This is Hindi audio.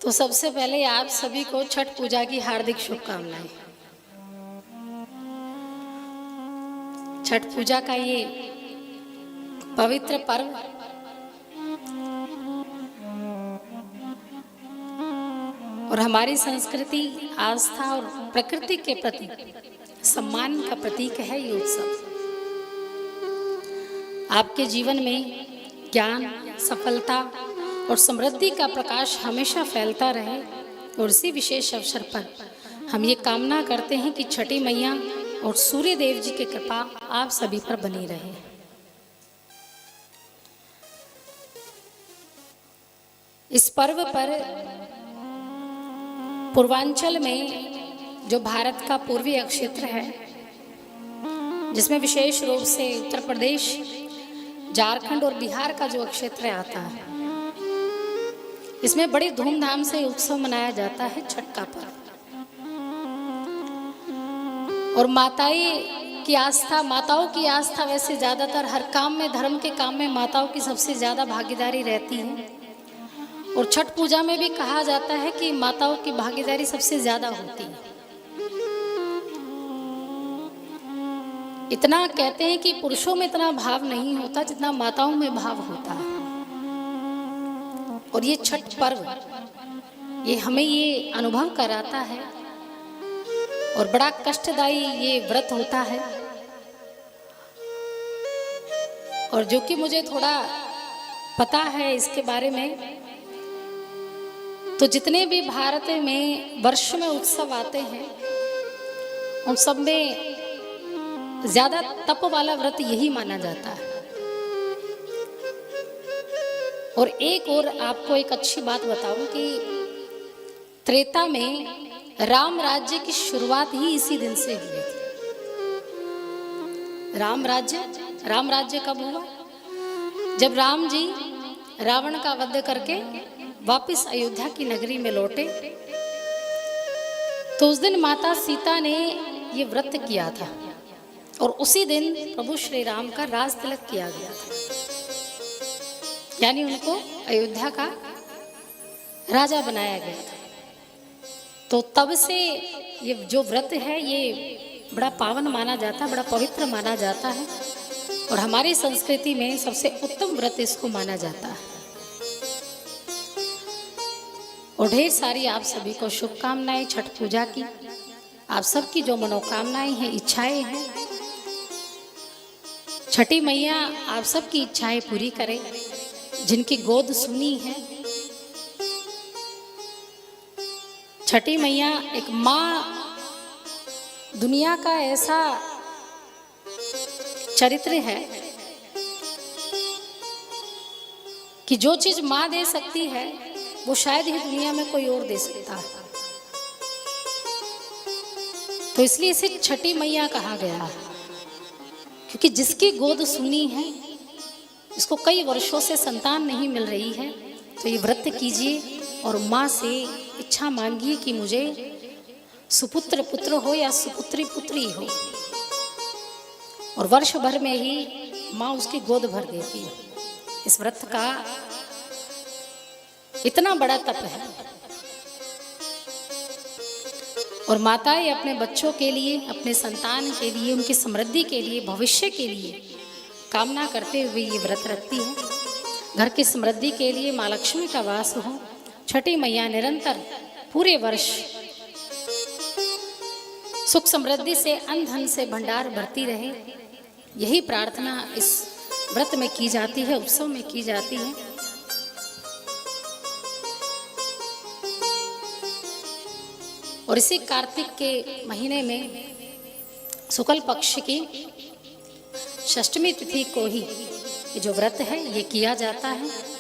तो सबसे पहले आप सभी को छठ पूजा की हार्दिक शुभकामनाएं। छठ पूजा का ये पवित्र पर्व और हमारी संस्कृति, आस्था और प्रकृति के प्रति सम्मान का प्रतीक है ये उत्सव। आपके जीवन में ज्ञान, सफलता और समृद्धि का प्रकाश हमेशा फैलता रहे और इसी विशेष अवसर पर हम ये कामना करते हैं कि छठी मैया और सूर्य देव जी की कृपा आप सभी पर बनी रहे। इस पर्व पर पूर्वांचल में जो भारत का पूर्वी क्षेत्र है, जिसमें विशेष रूप से उत्तर प्रदेश, झारखंड और बिहार का जो क्षेत्र आता है, इसमें बड़ी धूमधाम से उत्सव मनाया जाता है छठ का पर्व। और माताओं की आस्था वैसे ज्यादातर हर काम में, धर्म के काम में माताओं की सबसे ज्यादा भागीदारी रहती है। और छठ पूजा में भी कहा जाता है कि माताओं की भागीदारी सबसे ज्यादा होती है। इतना कहते हैं कि पुरुषों में इतना भाव नहीं होता जितना माताओं में भाव होता है। और ये छठ पर्व ये हमें ये अनुभव कराता है और बड़ा कष्टदायी ये व्रत होता है। और जो कि मुझे थोड़ा पता है इसके बारे में, तो जितने भी भारत में वर्ष में उत्सव आते हैं उन सब में ज्यादा तप वाला व्रत यही माना जाता है। और एक और आपको एक अच्छी बात बताऊं कि त्रेता में राम राज्य की शुरुआत ही इसी दिन से हुई थी। राम राज्य कब हुआ? जब राम जी रावण का वध करके वापस अयोध्या की नगरी में लौटे, तो उस दिन माता सीता ने ये व्रत किया था और उसी दिन प्रभु श्री राम का राज तिलक किया गया था, यानी उनको अयोध्या का राजा बनाया गया था। तो तब से ये जो व्रत है ये बड़ा पावन माना जाता है, बड़ा पवित्र माना जाता है और हमारी संस्कृति में सबसे उत्तम व्रत इसको माना जाता है। और ढेर सारी आप सभी को शुभकामनाएं छठ पूजा की। आप सबकी जो मनोकामनाएं हैं, इच्छाएं हैं, छठी मैया आप सबकी इच्छाएं पूरी करे। जिनकी गोद सुनी है, छठी मैया एक माँ, दुनिया का ऐसा चरित्र है कि जो चीज माँ दे सकती है वो शायद ही दुनिया में कोई और दे सकता है। तो इसलिए इसे छठी मैया कहा गया है, क्योंकि जिसकी गोद सुनी है, इसको कई वर्षों से संतान नहीं मिल रही है, तो ये व्रत कीजिए और माँ से इच्छा मांगिए कि मुझे सुपुत्र पुत्र हो या सुपुत्री पुत्री हो। और वर्ष भर में ही माँ उसकी गोद भर देती है। इस व्रत का इतना बड़ा तप है। और माताएं अपने बच्चों के लिए, अपने संतान के लिए, उनकी समृद्धि के लिए, भविष्य के लिए कामना करते हुए ये व्रत रखती है। घर की समृद्धि के लिए माँ लक्ष्मी का वास हो, छठी मैया निरंतर पूरे वर्ष सुख समृद्धि से, अन्न धन से भंडार भरती रहे, यही प्रार्थना इस व्रत में की जाती है, उत्सव में की जाती है। और इसी कार्तिक के महीने में शुक्ल पक्ष की षष्ठमी तिथि को ही ये जो व्रत है ये किया जाता है।